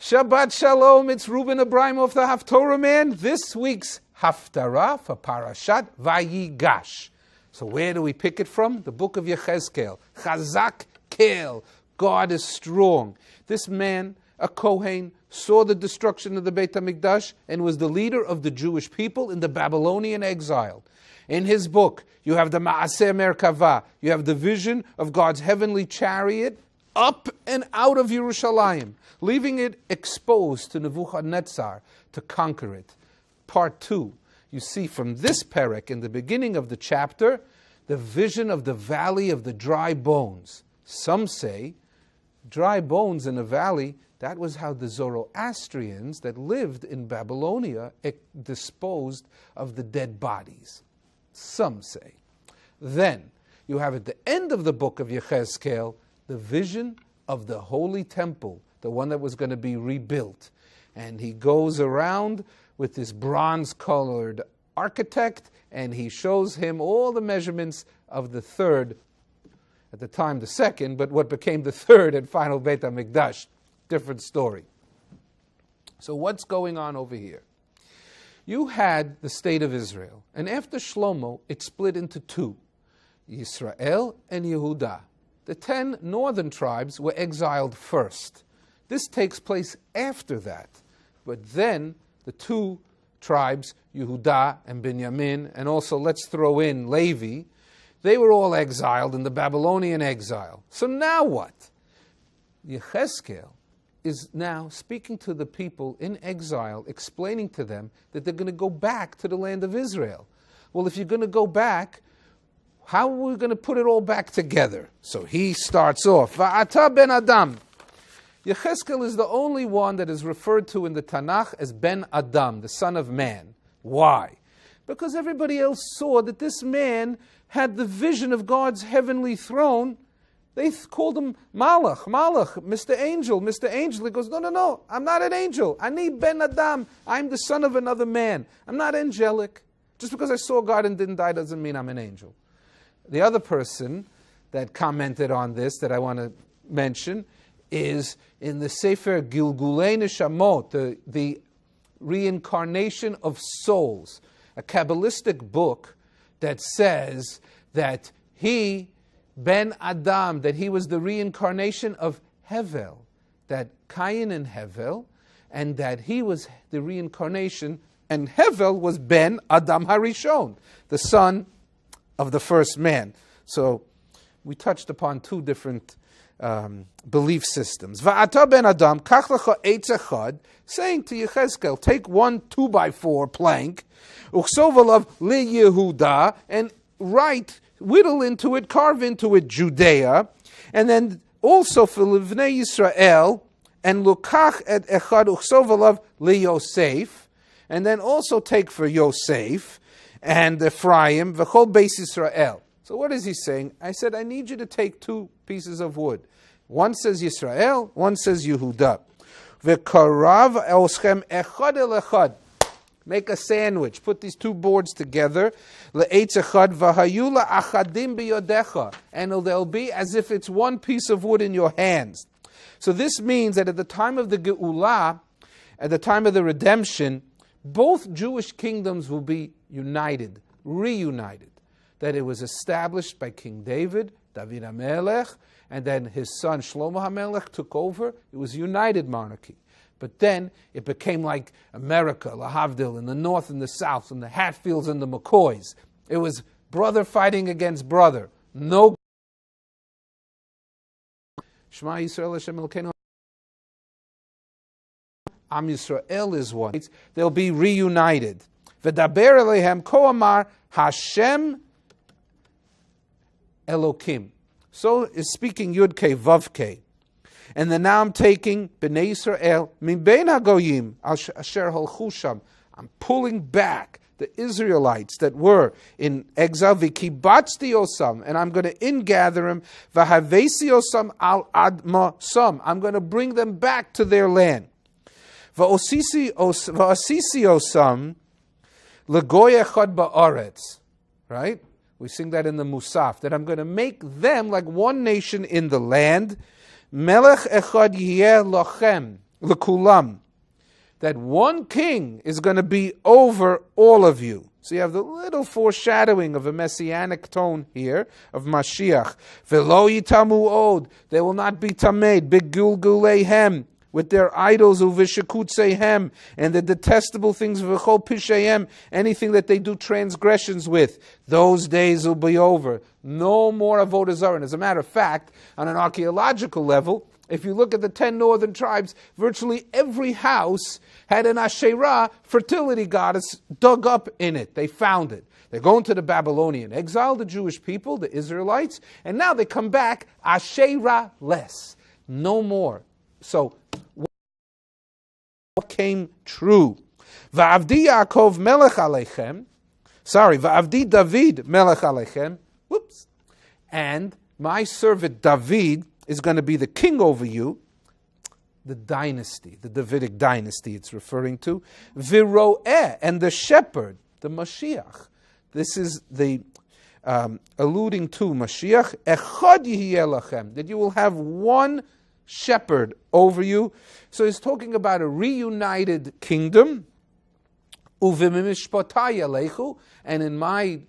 Shabbat Shalom, it's Ruben Ebrahimoff, the Haftorahman. This week's Haftorah for Parshat Vayigash. So where do we pick it from? The book of Yechezkel. Chazak Kel. God is strong. This man, a Kohen, saw the destruction of the Beit HaMikdash and was the leader of the Jewish people in the Babylonian exile. In his book, you have the Ma'aseh Merkavah. You have the vision of God's heavenly chariot up and out of Yerushalayim, leaving it exposed to Nebuchadnezzar to conquer it. Part 2, you see from this perek in the beginning of the chapter, the vision of the valley of the dry bones. Some say, dry bones in a valley, that was how the Zoroastrians that lived in Babylonia disposed of the dead bodies. Some say. Then, you have at the end of the book of Yechezkel, the vision of the holy temple, the one that was going to be rebuilt. And he goes around with this bronze-colored architect, and he shows him all the measurements of the third, at the time the second, but what became the third and final Beit HaMikdash. Different story. So what's going on over here? You had the state of Israel, and after Shlomo, it split into two, Yisrael and Yehudah. The 10 northern tribes were exiled first. This takes place after that. But then the 2 tribes, Yehudah and Binyamin, and also let's throw in Levi, they were all exiled in the Babylonian exile. So now what? Yechezkel is now speaking to the people in exile, explaining to them that they're going to go back to the land of Israel. Well, if you're going to go back, how are we going to put it all back together? So he starts off, Va'ata ben Adam. Yechezkel is the only one that is referred to in the Tanakh as Ben Adam, the son of man. Why? Because everybody else saw that this man had the vision of God's heavenly throne. They called him Malach, Mr. Angel, Mr. Angel. He goes, no, I'm not an angel. I need Ben Adam. I'm the son of another man. I'm not angelic. Just because I saw God and didn't die doesn't mean I'm an angel. The other person that commented on this that I want to mention is in the Sefer Gilgulei Neshamot, the reincarnation of souls, a Kabbalistic book that says that he, Ben Adam, that he was the reincarnation of Hevel, that Cain and Hevel, and that he was the reincarnation, and Hevel was Ben Adam Harishon, the son of the first man. So we touched upon 2 different belief systems. Va'ata ben Adam, kach lecha eitz echad, saying to Yechezkel, take 1 2x4 plank, uchsov alav li Yehuda, and whittle into it, carve into it Judea, and then also for Livnei Yisrael, and lukach et echad uchsov alav li Yosef, and then also take for Yosef, and Ephraim, v'chol beis Yisrael. So what is he saying? I said, I need you to take 2 pieces of wood. One says Yisrael, one says Yehudah. V'karav eoschem echad el echad. Make a sandwich. Put these 2 boards together. Le'etz echad v'hayu la'achadim biyodecha. And they'll be as if it's 1 piece of wood in your hands. So this means that at the time of the Geulah, at the time of the redemption, both Jewish kingdoms will be united, reunited. That it was established by King David HaMelech, and then his son Shlomo HaMelech took over. It was a united monarchy. But then it became like America, Lahavdil, in the north and the south, and the Hatfields and the McCoys. It was brother fighting against brother. No. Shema Yisrael Hashem Elokeinu. Am Yisrael is one. They'll be reunited. V'daber elehem ko amar Hashem Elokim. So is speaking Yud Kei Vav Kei. And then now I'm taking Bnei Yisrael min bein hagoyim asher halchu sham. I'm pulling back the Israelites that were in exile. V'kibatzti osam, and I'm going to ingather them. V'havesi osam al adma sam. I'm going to bring them back to their land. V'asisi osam legoy echad ba'aretz. Right? We sing that in the Musaf, that I'm going to make them like one nation in the land. Melech echad yeh lochem. l'kulam, that one king is going to be over all of you. So you have the little foreshadowing of a messianic tone here of Mashiach. V'lo yitamu od, they will not be tamed, b'gulguleihem, with their idols, uv'shekutzeihem, and the detestable things, v'chol pishayim, anything that they do transgressions with. Those days will be over. No more avodah zarah. And as a matter of fact, on an archaeological level, if you look at the 10 northern tribes, virtually every house had an Asherah, fertility goddess, dug up in it. They found it. They're going to the Babylonian exile, the Jewish people, the Israelites, and now they come back Asherah-less. No more. So, what came true? Va'avdi Yaakov melech aleichem. Va'avdi David melech aleichem. Whoops. And my servant David is going to be the king over you. The dynasty, the Davidic dynasty it's referring to. Viro'eh, and the shepherd, the Mashiach. This is the alluding to Mashiach. Echad yihyeh lachem, that you will have one shepherd over you. So he's talking about a reunited kingdom. Uvimishpatai alechu, and in my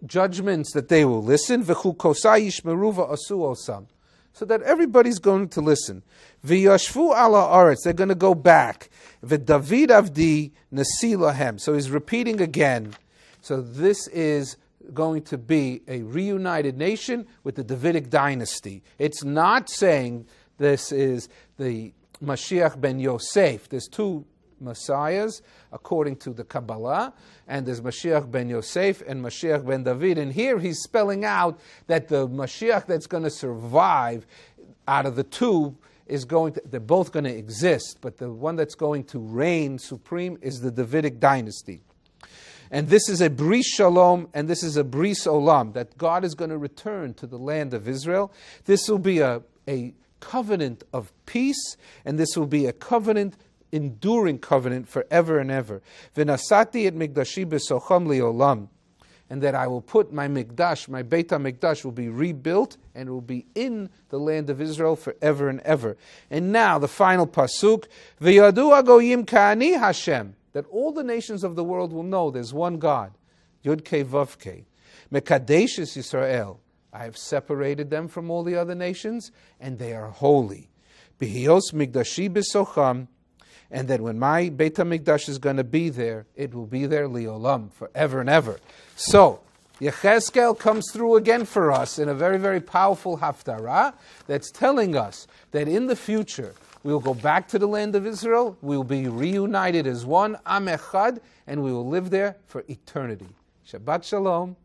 judgments that they will listen. V'chukosai yishmeruva asu osam, so that everybody's going to listen. V'yashvu ala aretz, they're going to go back. V'david avdi nasi lahem. So he's repeating again. So this is going to be a reunited nation with the Davidic dynasty. It's not saying this is the Mashiach ben Yosef. There's two Messiahs according to the Kabbalah, and there's Mashiach ben Yosef and Mashiach ben David. And here he's spelling out that the Mashiach that's going to survive out of the two is going to, they're both going to exist, but the one that's going to reign supreme is the Davidic dynasty. And this is a bris shalom, and this is a bris olam, that God is going to return to the land of Israel. This will be a covenant of peace, and this will be a covenant, enduring covenant forever and ever. V'nasati et mikdashi b'socham li'olam, and that I will put my mikdash, my Beit HaMikdash will be rebuilt, and it will be in the land of Israel forever and ever. And now the final pasuk, v'yadu hagoyim ka'ani Hashem, that all the nations of the world will know there's one God, Yud Kei Vav Kei, Mekadesh es Yisrael, I have separated them from all the other nations, and they are holy. B'hios mikdashi b'socham, and that when my Beit HaMikdash is going to be there, it will be there li'olam, forever and ever. So, Yechezkel comes through again for us in a very, very powerful Haftorah that's telling us that in the future, we will go back to the land of Israel, we will be reunited as one, Am Echad, and we will live there for eternity. Shabbat Shalom.